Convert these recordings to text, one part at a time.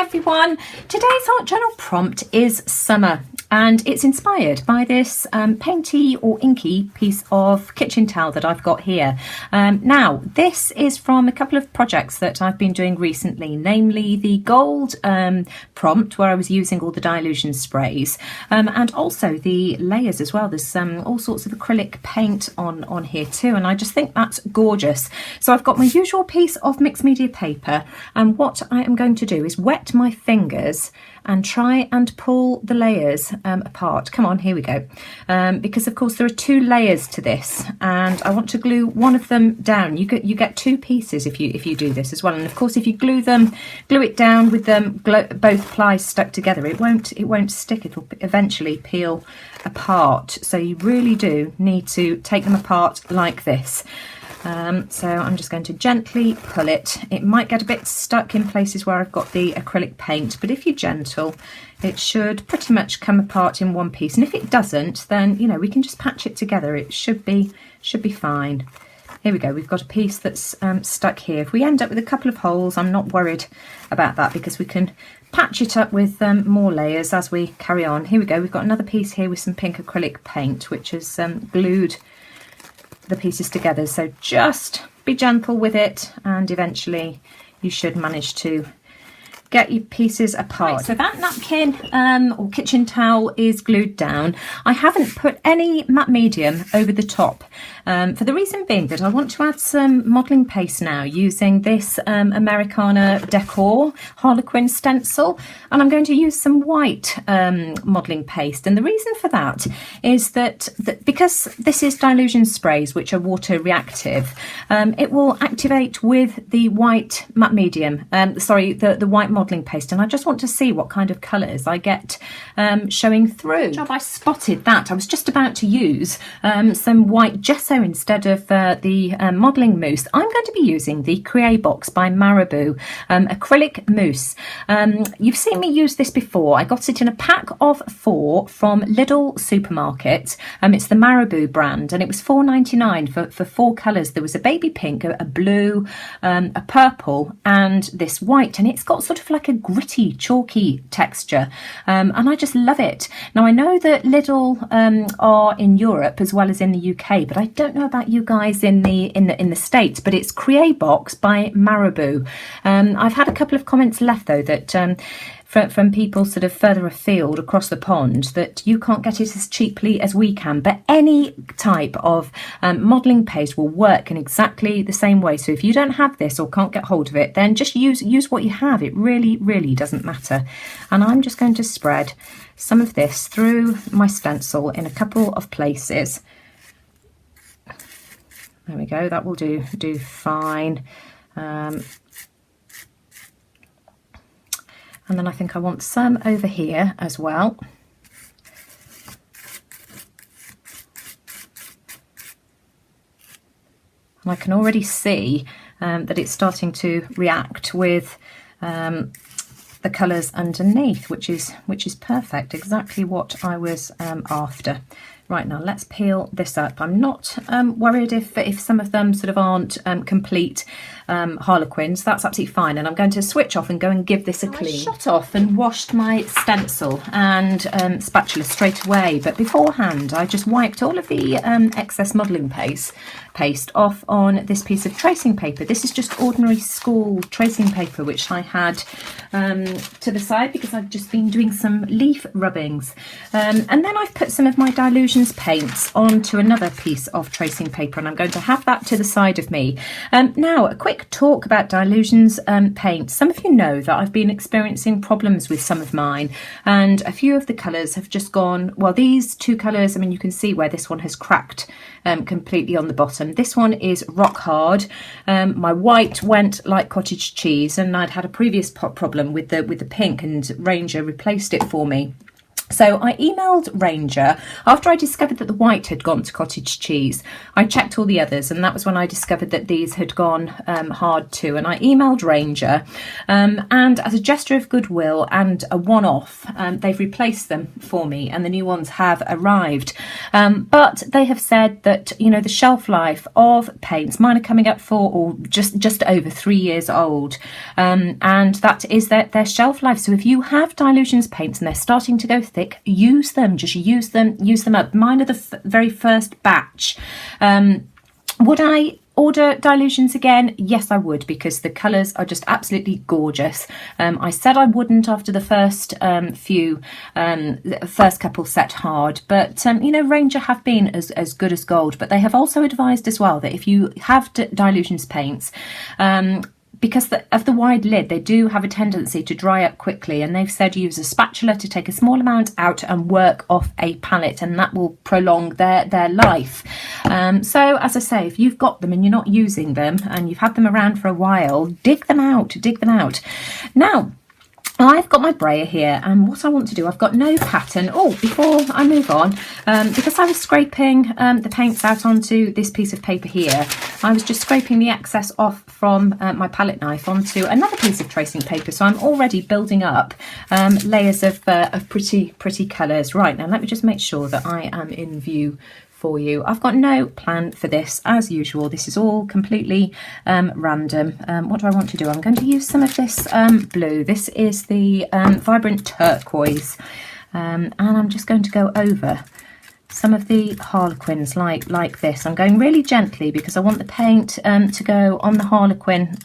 everyone. Today's art journal prompt is summer, and it's inspired by this painty or inky piece of kitchen towel that I've got here. Now, this is from a couple of projects that I've been doing recently, namely the gold prompt where I was using all the delusions sprays, and also the layers as well. There's all sorts of acrylic paint on here too, and I just think that's gorgeous. So I've got my usual piece of mixed media paper, and what I am going to do is wet my fingers and try and pull the layers apart. Come on, here we go. Because of course there are two layers to this, and I want to glue one of them down. You get two pieces if you do this as well. And of course, if you glue it down with both plies stuck together, it won't stick. It'll eventually peel apart. So you really do need to take them apart like this. So I'm just going to gently pull it. It might get a bit stuck in places where I've got the acrylic paint, but if you're gentle, it should pretty much come apart in one piece. And if it doesn't, then we can just patch it together. It should be fine. Here we go. We've got a piece that's stuck here. If we end up with a couple of holes, I'm not worried about that because we can patch it up with more layers as we carry on. Here we go. We've got another piece here with some pink acrylic paint, which has glued the pieces together. So just be gentle with it, and eventually you should manage to get your pieces apart. Right, so that napkin or kitchen towel is glued down. I haven't put any matte medium over the top for the reason being that I want to add some modelling paste now using this Americana Decor Harlequin stencil, and I'm going to use some white modelling paste. And the reason for that is that because this is delusion sprays, which are water reactive, it will activate with the white matte medium, the white modelling paste, and I just want to see what kind of colours I get showing through. Good job, I spotted that. I was just about to use some white gesso instead of the modelling mousse. I'm going to be using the Create Box by Marabou acrylic mousse. You've seen me use this before. I got it in a pack of 4 from Lidl supermarket. It's the Marabou brand, and it was £4.99 for 4 colours. There was a baby pink, a blue, a purple, and this white, and it's got sort of like a gritty, chalky texture, and I just love it. Now I know that Lidl are in Europe as well as in the UK, but I don't know about you guys in the States. But it's Create Box by Marabou. I've had a couple of comments left though that from people sort of further afield across the pond that you can't get it as cheaply as we can, but any type of modelling paste will work in exactly the same way. So if you don't have this or can't get hold of it, then just use what you have. It really doesn't matter. And I'm just going to spread some of this through my stencil in a couple of places. There we go, that will do fine. And then I think I want some over here as well. And I can already see that it's starting to react with the colours underneath, which is perfect, exactly what I was after. Right, now let's peel this up. I'm not worried if some of them sort of aren't complete harlequins. That's absolutely fine, and I'm going to switch off and go and give this a clean. I shot off and washed my stencil and spatula straight away, but beforehand I just wiped all of the excess modelling paste off on this piece of tracing paper. This is just ordinary school tracing paper which I had to the side because I've just been doing some leaf rubbings, and then I've put some of my delusions paints onto another piece of tracing paper, and I'm going to have that to the side of me. Now a quick talk about delusions paint. Some of you know that I've been experiencing problems with some of mine, and a few of the colours have just gone, well, these 2 colours, I mean, you can see where this one has cracked completely on the bottom. This one is rock hard. My white went like cottage cheese, and I'd had a previous problem with the pink, and Ranger replaced it for me. So I emailed Ranger after I discovered that the white had gone to cottage cheese. I checked all the others, and that was when I discovered that these had gone hard too. And I emailed Ranger, and as a gesture of goodwill and a one-off, they've replaced them for me, and the new ones have arrived. But they have said that, you know, the shelf life of paints, mine are coming up for or just over 3 years old, and that is their shelf life. So if you have Delusions paints and they're starting to go thick, use them. Just use them up. Mine are the very first batch. Would I order Delusions again? Yes, I would, because the colours are just absolutely gorgeous. I said I wouldn't after the first first couple set hard, but you know, Ranger have been as good as gold. But they have also advised as well that if you have Delusions paints, because of the wide lid, they do have a tendency to dry up quickly, and they've said use a spatula to take a small amount out and work off a palette, and that will prolong their life. So as I say, if you've got them and you're not using them and you've had them around for a while, dig them out. Now, I've got my brayer here, and what I want to do, I've got no pattern. Oh, before I move on, because I was scraping the paints out onto this piece of paper here, I was just scraping the excess off from my palette knife onto another piece of tracing paper. So I'm already building up layers of pretty colours. Right, now let me just make sure that I am in view for you. I've got no plan for this as usual. This is all completely random. What do I want to do? I'm going to use some of this blue. This is the vibrant turquoise, and I'm just going to go over some of the harlequins like this. I'm going really gently because I want the paint to go on the harlequin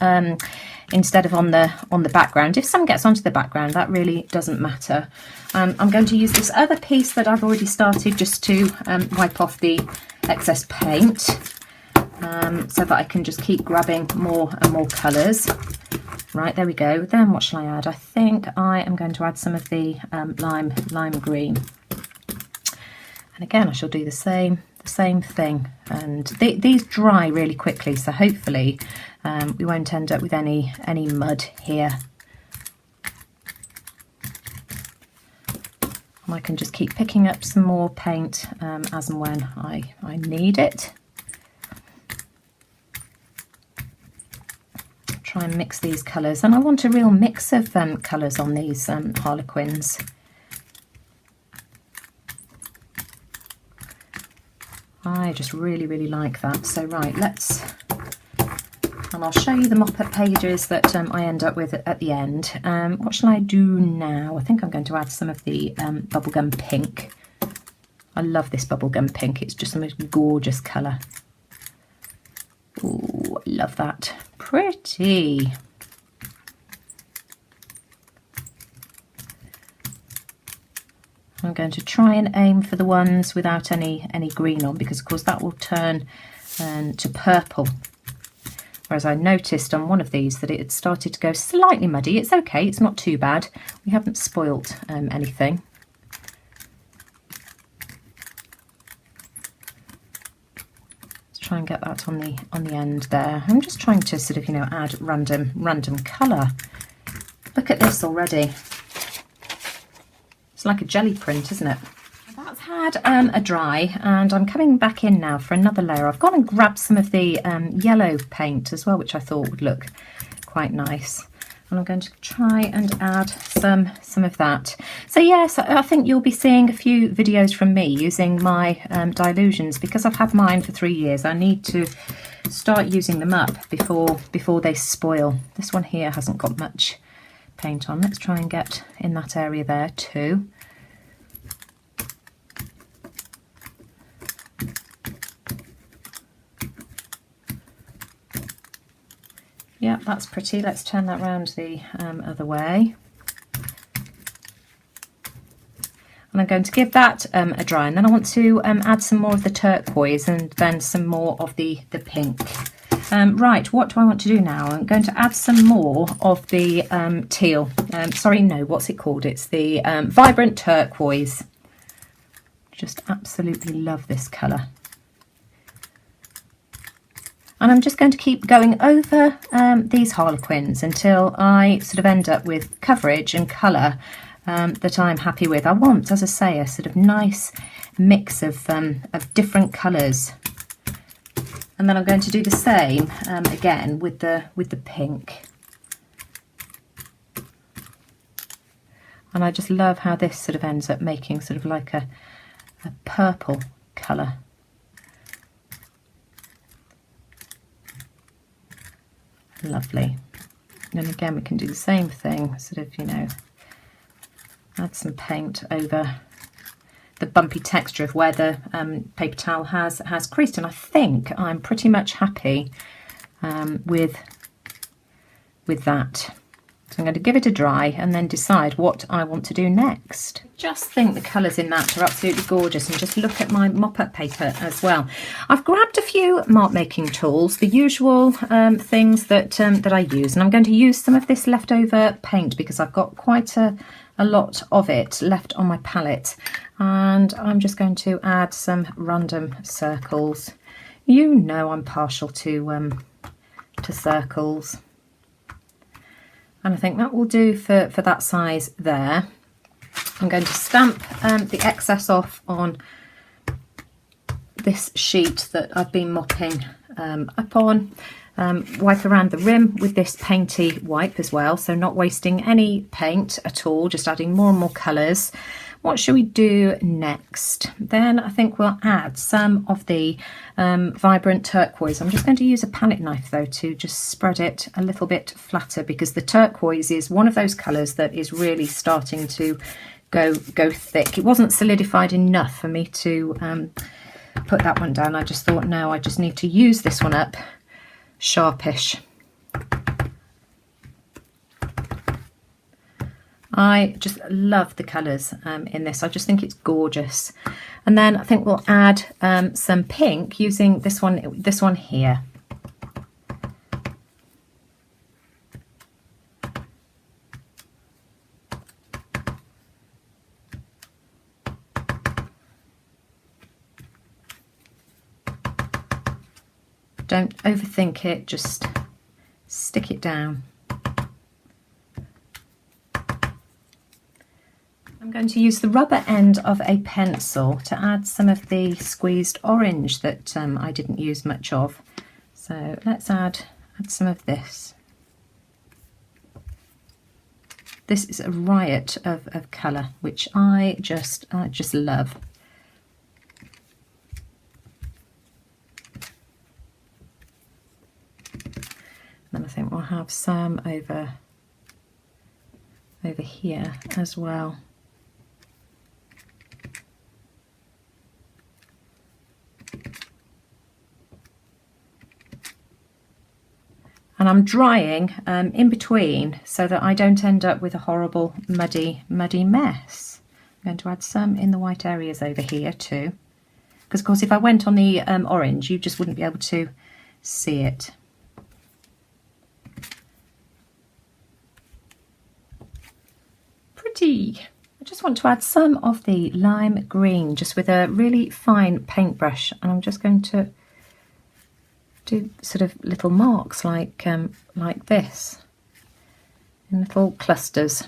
instead of on the background. If some gets onto the background, that really doesn't matter. I'm going to use this other piece that I've already started just to wipe off the excess paint, so that I can just keep grabbing more and more colours. Right, there we go. Then what shall I add? I think I am going to add some of the lime green. And again, I shall do the same thing. And these dry really quickly, so hopefully we won't end up with any mud here. And I can just keep picking up some more paint as and when I need it. Try and mix these colours, and I want a real mix of colours on these harlequins. I just really like that. So right, and I'll show you the mop-up pages that I end up with at the end. What shall I do now? I think I'm going to add some of the bubblegum pink. I love this bubblegum pink. It's just the most gorgeous colour. Ooh, I love that. Pretty. I'm going to try and aim for the ones without any green on, because of course that will turn to purple. Whereas I noticed on one of these that it had started to go slightly muddy. It's okay, it's not too bad. We haven't spoilt anything. Let's try and get that on the end there. I'm just trying to sort of, you know, add random colour. Look at this already. It's like a jelly print, isn't it? That's had a dry, and I'm coming back in now for another layer. I've gone and grabbed some of the yellow paint as well, which I thought would look quite nice. And I'm going to try and add some of that. So yes, I think you'll be seeing a few videos from me using my Delusions, because I've had mine for 3 years. I need to start using them up before they spoil. This one here hasn't got much paint on. Let's try and get in that area there too. Yeah, that's pretty. Let's turn that round the other way. And I'm going to give that a dry, and then I want to add some more of the turquoise and then some more of the pink. Right, what do I want to do now? I'm going to add some more of the teal. Sorry, no, what's it called? It's the vibrant turquoise. Just absolutely love this colour. And I'm just going to keep going over these harlequins until I sort of end up with coverage and colour that I'm happy with. I want, as I say, a sort of nice mix of different colours. And then I'm going to do the same again with the pink. And I just love how this sort of ends up making sort of like a purple colour. Lovely. And again, we can do the same thing, sort of, you know, add some paint over the bumpy texture of where the paper towel has creased. And I think I'm pretty much happy with that. So I'm going to give it a dry and then decide what I want to do next. Just think the colours in that are absolutely gorgeous, and just look at my mop-up paper as well. I've grabbed a few mark making tools, the usual things that I use, and I'm going to use some of this leftover paint because I've got quite a lot of it left on my palette, and I'm just going to add some random circles. You know I'm partial to circles. And I think that will do for that size there. I'm going to stamp the excess off on this sheet that I've been mopping up on. Wipe around the rim with this painty wipe as well, so not wasting any paint at all, just adding more and more colours. What should we do next? Then I think we'll add some of the vibrant turquoise. I'm just going to use a palette knife though to just spread it a little bit flatter, because the turquoise is one of those colours that is really starting to go thick. It wasn't solidified enough for me to put that one down. I just thought, no, I just need to use this one up sharpish. I just love the colours in this. I just think it's gorgeous. And then I think we'll add some pink using this one here. Don't overthink it, just stick it down. I'm going to use the rubber end of a pencil to add some of the squeezed orange that I didn't use much of. So let's add some of this. This is a riot of colour, which I just love. Then I think we'll have some over here as well. And I'm drying in between so that I don't end up with a horrible muddy mess. I'm going to add some in the white areas over here too, because of course if I went on the orange you just wouldn't be able to see it. Pretty. I just want to add some of the lime green just with a really fine paintbrush, and I'm just going to do sort of little marks like this in little clusters.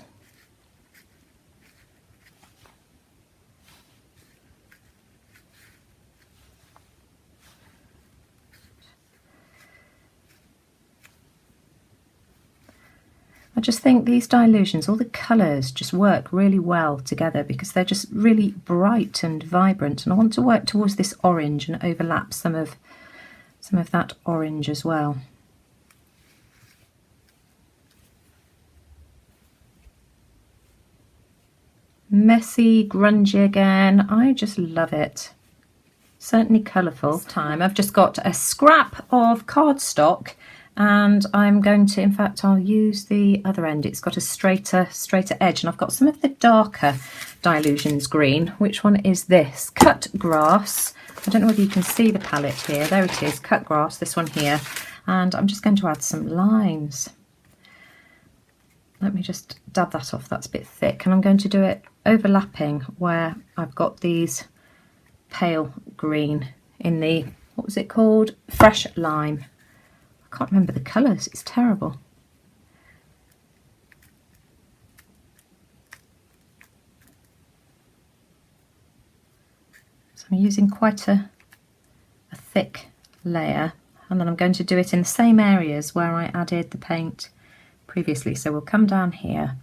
I just think these delusions, all the colours just work really well together because they're just really bright and vibrant, and I want to work towards this orange and overlap some of that orange as well. Messy, grungy again, I just love it. Certainly colourful. This time I've just got a scrap of cardstock, and I'm going to, in fact, I'll use the other end. It's got a straighter edge, and I've got some of the darker Delusions green. Which one is this? Cut Grass. I don't know whether you can see the palette here. There it is, Cut Grass, this one here. And I'm just going to add some lines. Let me just dab that off, that's a bit thick. And I'm going to do it overlapping where I've got these pale green in the, what was it called? Fresh Lime. I can't remember the colours, it's terrible. So I'm using quite a thick layer, and then I'm going to do it in the same areas where I added the paint previously. So we'll come down here,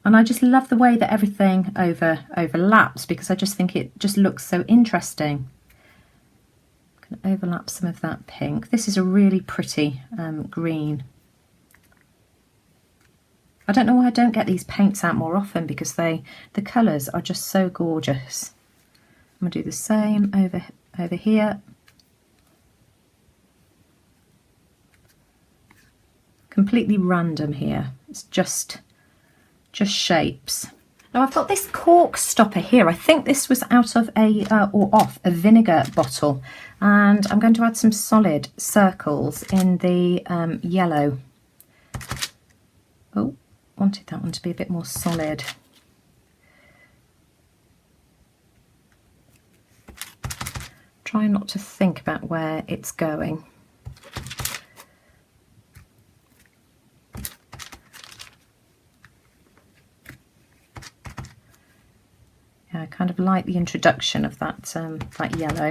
and I just love the way that everything overlaps, because I just think it just looks so interesting. I'm going to overlap some of that pink. This is a really pretty green. I don't know why I don't get these paints out more often, because the colours are just so gorgeous. I'm going to do the same over here. Completely random here. It's just shapes. Now I've got this cork stopper here. I think this was out of off a vinegar bottle, and I'm going to add some solid circles in the yellow. Oh, wanted that one to be a bit more solid. Try not to think about where it's going. Yeah, I kind of like the introduction of that yellow.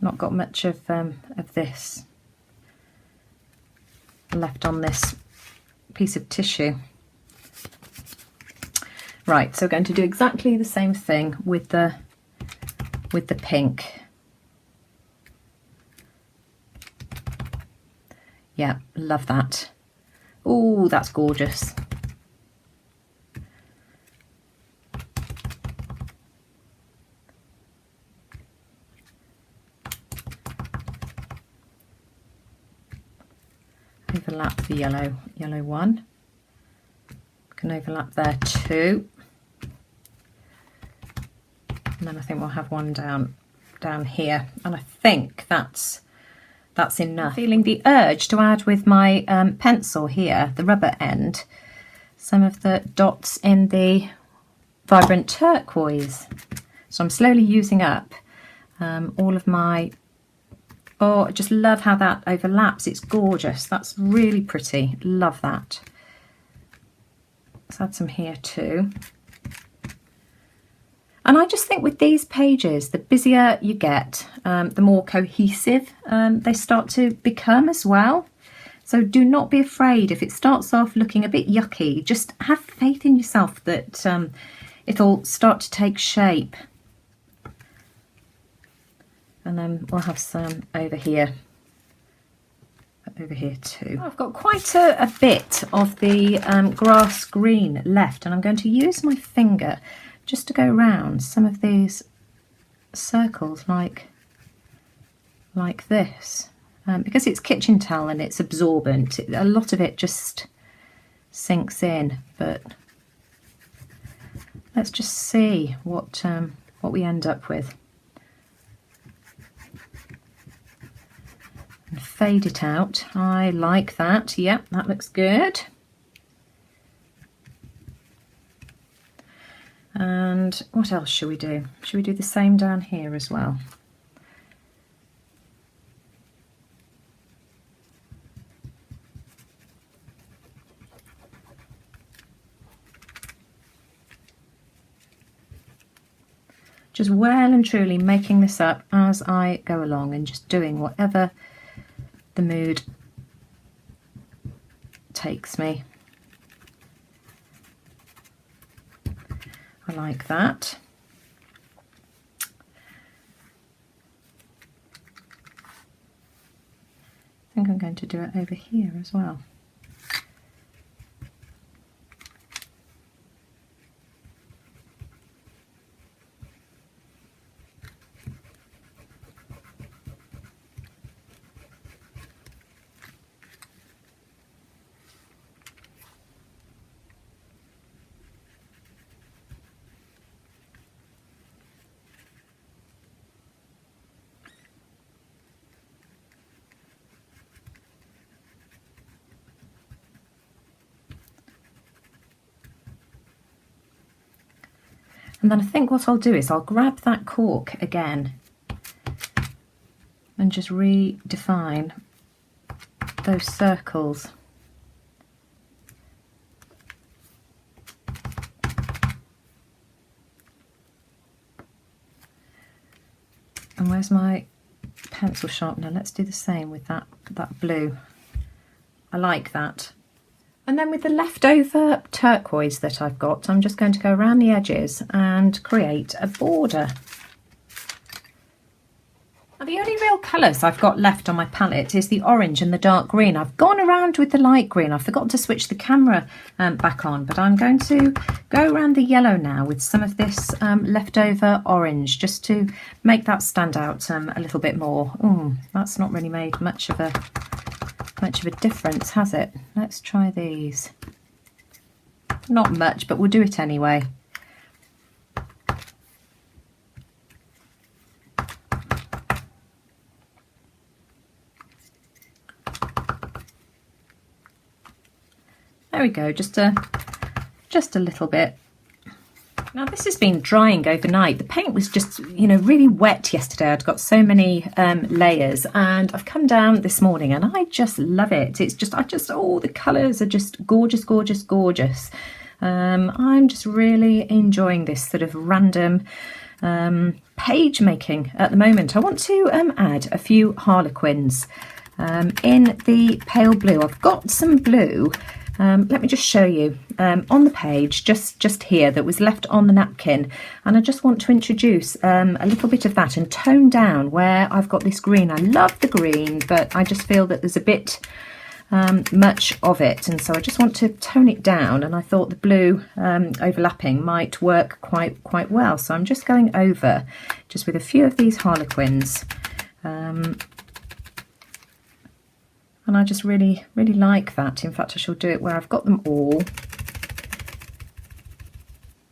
Not got much of this left on this piece of tissue. Right, so we're going to do exactly the same thing with the pink. Yeah, love that. Oh, that's gorgeous. Overlap the yellow one. Can overlap there too. And then I think we'll have one down here, and I think that's enough. I'm feeling the urge to add with my pencil here, the rubber end, some of the dots in the vibrant turquoise. So I'm slowly using up all of my, oh, I just love how that overlaps. It's gorgeous. That's really pretty. Love that. Let's add some here too. And I just think with these pages, the busier you get, the more cohesive they start to become as well. So do not be afraid if it starts off looking a bit yucky. Just have faith in yourself that it'll start to take shape. And then we'll have some over here too. I've got quite a bit of the grass green left, and I'm going to use my finger just to go around some of these circles like this. Because it's kitchen towel and it's absorbent, a lot of it just sinks in, but let's just see what we end up with. And fade it out. I like that. Yep, that looks good. And what else should we do? Should we do the same down here as well? Just well and truly making this up as I go along, and just doing whatever the mood takes me. I like that. I think I'm going to do it over here as well. And then I think what I'll do is I'll grab that cork again and just redefine those circles. And where's my pencil sharpener? Let's do the same with that blue. I like that. And then with the leftover turquoise that I've got, I'm just going to go around the edges and create a border. Now, the only real colours I've got left on my palette is the orange and the dark green. I've gone around with the light green. I forgot to switch the camera back on, but I'm going to go around the yellow now with some of this leftover orange, just to make that stand out a little bit more. Ooh, that's not really made much of a difference, has it? Let's try these. Not much, but we'll do it anyway. There we go, just a little bit. Now this has been drying overnight. The paint was just, really wet yesterday. I'd got so many layers, and I've come down this morning and I just love it. It's just, all the colours are just gorgeous, gorgeous, gorgeous. I'm just really enjoying this sort of random page making at the moment. I want to add a few harlequins in the pale blue. I've got some blue. Let me just show you on the page, just here, that was left on the napkin, and I just want to introduce a little bit of that and tone down where I've got this green. I love the green, but I just feel that there's a bit much of it, and so I just want to tone it down, and I thought the blue overlapping might work quite well. So I'm just going over just with a few of these harlequins. And I just really like that. In fact, I shall do it where I've got them all.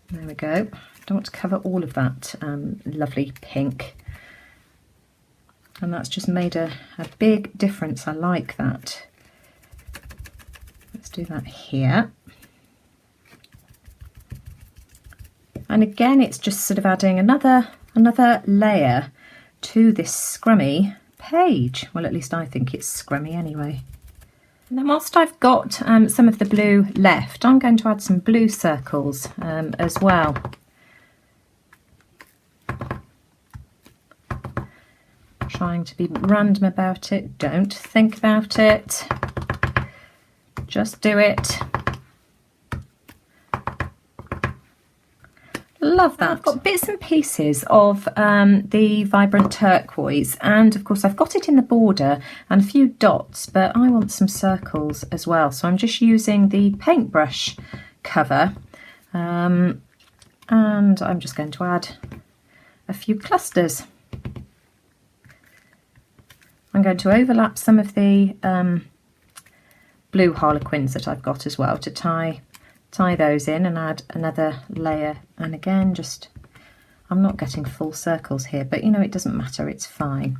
There we go. Don't want to cover all of that lovely pink. And that's just made a big difference. I like that. Let's do that here. And again, it's just sort of adding another layer to this scrummy page. Well, at least I think it's scrummy anyway. And then whilst I've got some of the blue left, I'm going to add some blue circles as well. Trying to be random about it. Don't think about it. Just do it. Love that. I've got bits and pieces of the vibrant turquoise, and of course I've got it in the border and a few dots, but I want some circles as well. So I'm just using the paintbrush cover, and I'm just going to add a few clusters. I'm going to overlap some of the blue harlequins that I've got as well to tie those in and add another layer. And again, just, I'm not getting full circles here, but it doesn't matter, it's fine.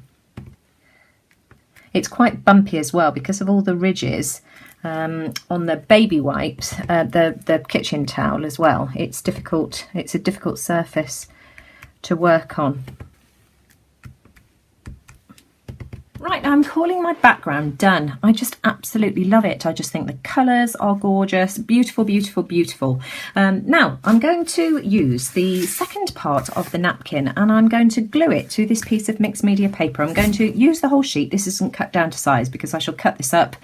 It's quite bumpy as well because of all the ridges on the baby wipes, the kitchen towel as well. It's a difficult surface to work on. Right, I'm calling my background done. I just absolutely love it. I just think the colours are gorgeous. Beautiful, beautiful, beautiful. Now, I'm going to use the second part of the napkin and I'm going to glue it to this piece of mixed media paper. I'm going to use the whole sheet. This isn't cut down to size because I shall cut this up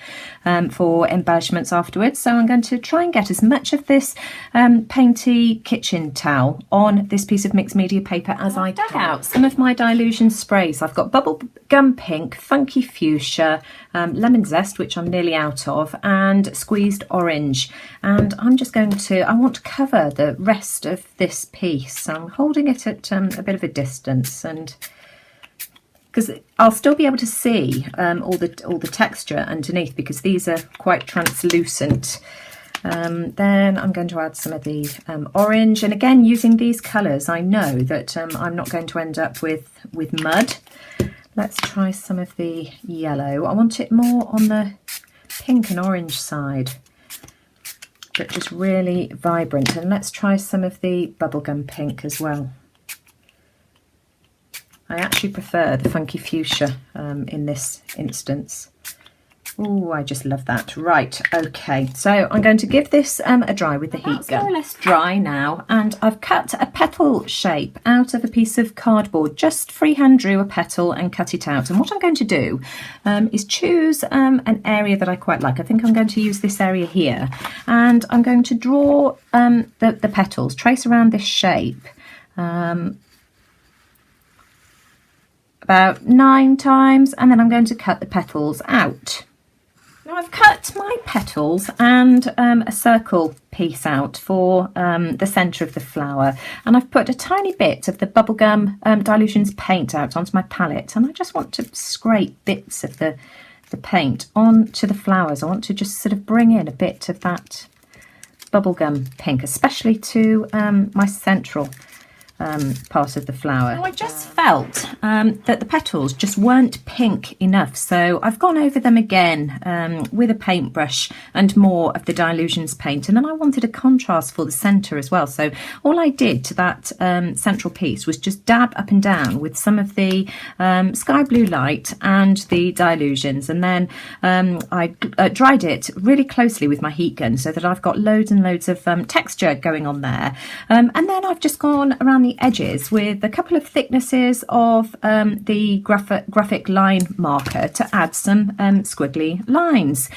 for embellishments afterwards. So I'm going to try and get as much of this painty kitchen towel on this piece of mixed media paper as I can. Out some of my Delusions sprays. I've got bubblegum pink, funky fuchsia, lemon zest, which I'm nearly out of, and squeezed orange. And I'm just going to, I want to cover the rest of this piece. So I'm holding it at a bit of a distance, and because I'll still be able to see all the texture underneath because these are quite translucent. Then I'm going to add some of the orange, and again using these colours I know that I'm not going to end up with mud. Let's try some of the yellow. I want it more on the pink and orange side, but just really vibrant. And let's try some of the bubblegum pink as well. I actually prefer the funky fuchsia in this instance. Oh, I just love that. Right, okay. So I'm going to give this a dry with the heat gun. More or less dry now, and I've cut a petal shape out of a piece of cardboard. Just freehand drew a petal and cut it out. And what I'm going to do is choose an area that I quite like. I think I'm going to use this area here, and I'm going to draw the petals, trace around this shape. About 9 times, and then I'm going to cut the petals out. Now I've cut my petals and a circle piece out for the centre of the flower, and I've put a tiny bit of the bubblegum Delusions paint out onto my palette, and I just want to scrape bits of the paint onto the flowers. I want to just sort of bring in a bit of that bubblegum pink, especially to my central part of the flower. Now, I just felt that the petals just weren't pink enough, so I've gone over them again with a paintbrush and more of the Delusions paint, and then I wanted a contrast for the centre as well, so all I did to that central piece was just dab up and down with some of the sky blue light and the Delusions, and then I dried it really closely with my heat gun so that I've got loads and loads of texture going on there, and then I've just gone around the edges with a couple of thicknesses of the graphic line marker to add some squiggly lines.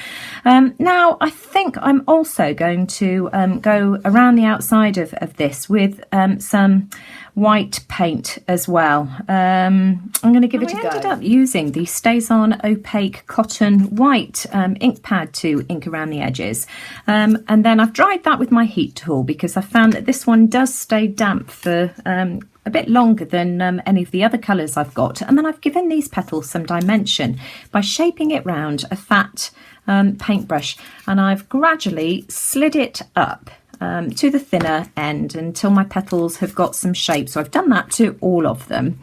Now I think I'm also going to go around the outside of this with some white paint as well. I'm going to give it a go. I ended up using the Stays On opaque cotton white ink pad to ink around the edges, and then I've dried that with my heat tool because I found that this one does stay damp for a bit longer than any of the other colours I've got, and then I've given these petals some dimension by shaping it round a fat paintbrush, and I've gradually slid it up to the thinner end until my petals have got some shape. So I've done that to all of them,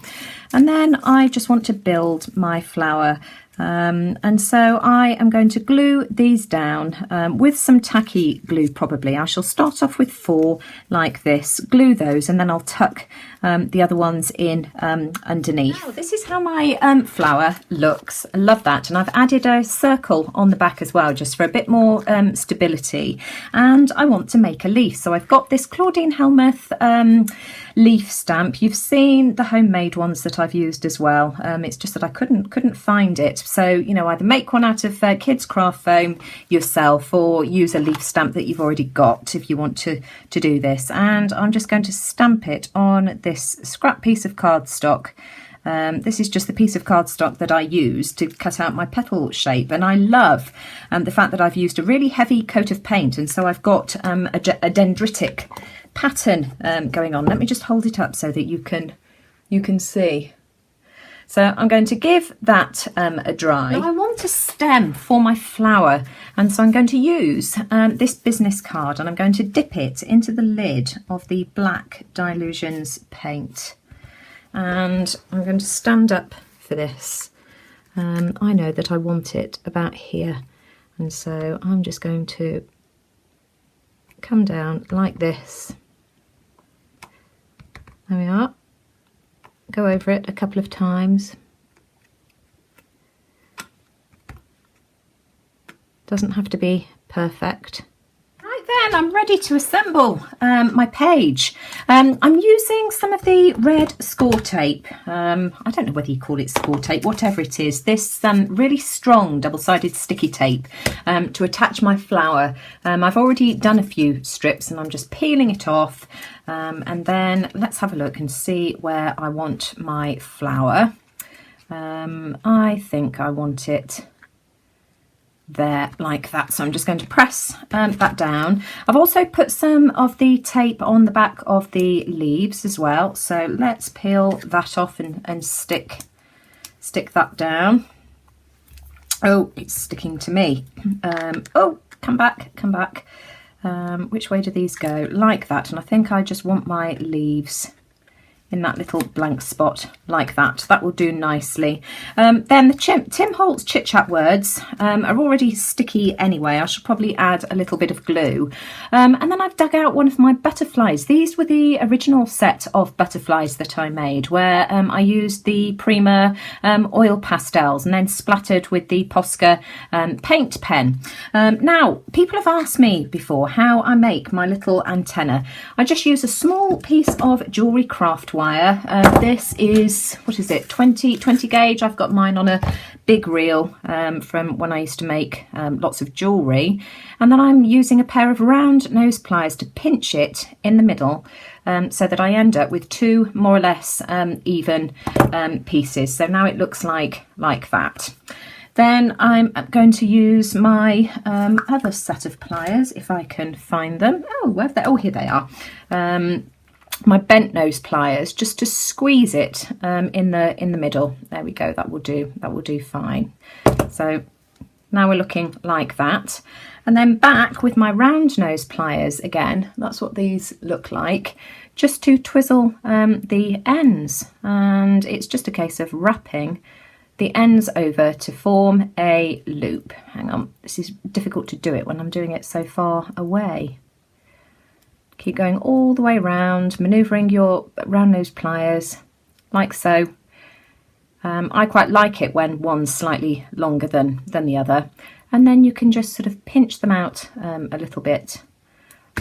and then I just want to build my flower. And so I am going to glue these down with some tacky glue probably. I shall start off with 4 like this, glue those, and then I'll tuck the other ones in underneath. Now, this is how my flower looks. I love that, and I've added a circle on the back as well just for a bit more stability, and I want to make a leaf. So I've got this Claudine Helmuth leaf stamp. You've seen the homemade ones that I've used as well. It's just that I couldn't find it, so you know, either make one out of kids craft foam yourself or use a leaf stamp that you've already got if you want to do this. And I'm just going to stamp it on this scrap piece of cardstock. This is just the piece of cardstock that I used to cut out my petal shape, and I love the fact that I've used a really heavy coat of paint, and so I've got a dendritic pattern going on. Let me just hold it up so that you can see. So I'm going to give that a dry. Now I want a stem for my flower, and so I'm going to use this business card, and I'm going to dip it into the lid of the black Delusions paint, and I'm going to stand up for this. I know that I want it about here, and so I'm just going to come down like this. There we are. Go over it a couple of times. Doesn't have to be perfect. Right then, I'm ready to assemble my page. I'm using some of the red score tape. I don't know whether you call it score tape, whatever it is. This really strong double-sided sticky tape to attach my flower. I've already done a few strips and I'm just peeling it off. And then let's have a look and see where I want my flower. I think I want it there like that, so I'm just going to press that down. I've also put some of the tape on the back of the leaves as well, so let's peel that off and stick that down. Oh, it's sticking to me. Oh, come back. Which way do these go? Like that, and I think I just want my leaves in that little blank spot like that. That will do nicely. Then the Tim Holtz Chit Chat words are already sticky anyway. I should probably add a little bit of glue. And then I've dug out one of my butterflies. These were the original set of butterflies that I made, where I used the Prima oil pastels and then splattered with the Posca paint pen. Now, people have asked me before how I make my little antenna. I just use a small piece of jewellery craft wire. This is, what is it, 20 gauge. I've got mine on a big reel from when I used to make lots of jewellery. And then I'm using a pair of round nose pliers to pinch it in the middle so that I end up with two more or less even pieces. So now it looks like that. Then I'm going to use my other set of pliers, if I can find them. Oh, here they are. My bent nose pliers, just to squeeze it in the middle. There we go. That will do fine. So now we're looking like that. And then back with my round nose pliers again. That's what these look like. Just to twizzle the ends, and it's just a case of wrapping the ends over to form a loop. Hang on, this is difficult to do it when I'm doing it so far away. Keep going all the way around, manoeuvring your round nose pliers like so. I quite like it when one's slightly longer than the other, and then you can just sort of pinch them out a little bit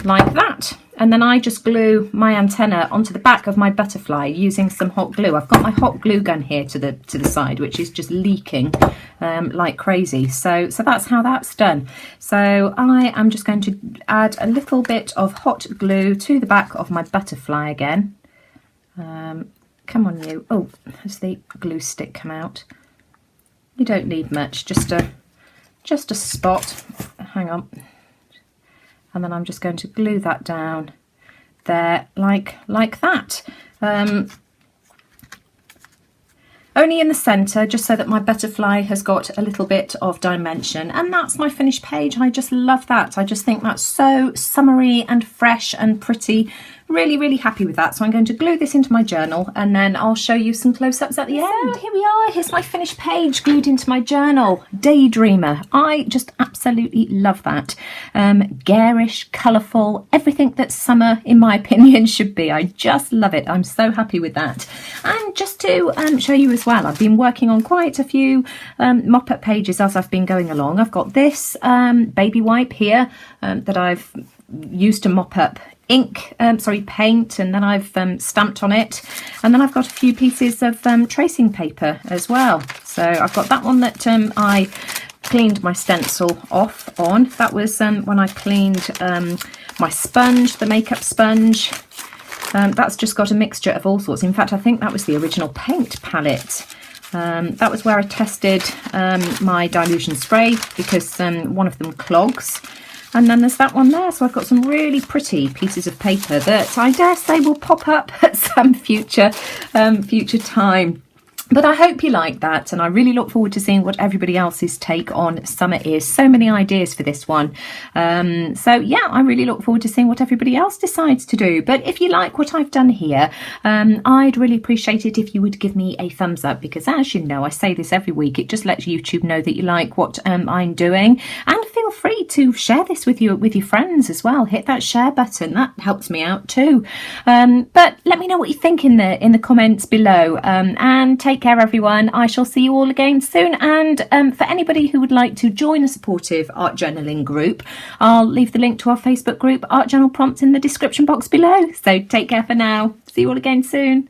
like that. And then I just glue my antenna onto the back of my butterfly using some hot glue. I've got my hot glue gun here to the side, which is just leaking like crazy. So that's how that's done. So I am just going to add a little bit of hot glue to the back of my butterfly again. Come on, you. Oh, has the glue stick come out? You don't need much, just a spot. Hang on. And then I'm just going to glue that down there like that. Only in the centre, just so that my butterfly has got a little bit of dimension. And that's my finished page. I just love that. I just think that's so summery and fresh and pretty. Really, really happy with that. So I'm going to glue this into my journal, and then I'll show you some close-ups at the end. So here we are. Here's my finished page glued into my journal. Daydreamer. I just absolutely love that. Garish, colourful, everything that summer, in my opinion, should be. I just love it. I'm so happy with that. And just to show you as well, I've been working on quite a few mop-up pages as I've been going along. I've got this baby wipe here that I've used to mop up paint, and then I've stamped on it, and then I've got a few pieces of tracing paper as well. So I've got that one that I cleaned my stencil off on. That was when I cleaned my sponge, the makeup sponge. That's just got a mixture of all sorts. In fact, I think that was the original paint palette. That was where I tested my delusion spray, because one of them clogs. And then there's that one there. So I've got some really pretty pieces of paper that I dare say will pop up at some future time. But I hope you like that, and I really look forward to seeing what everybody else's take on summer is. So many ideas for this one. So yeah, I really look forward to seeing what everybody else decides to do. But if you like what I've done here, I'd really appreciate it if you would give me a thumbs up, because as you know, I say this every week, it just lets YouTube know that you like what I'm doing. And feel free to share this with your friends as well. Hit that share button, that helps me out too. But let me know what you think in the comments below, and take care everyone. I shall see you all again soon, and for anybody who would like to join a supportive art journaling group, I'll leave the link to our Facebook group Art Journal Prompts in the description box below. So take care for now. See you all again soon.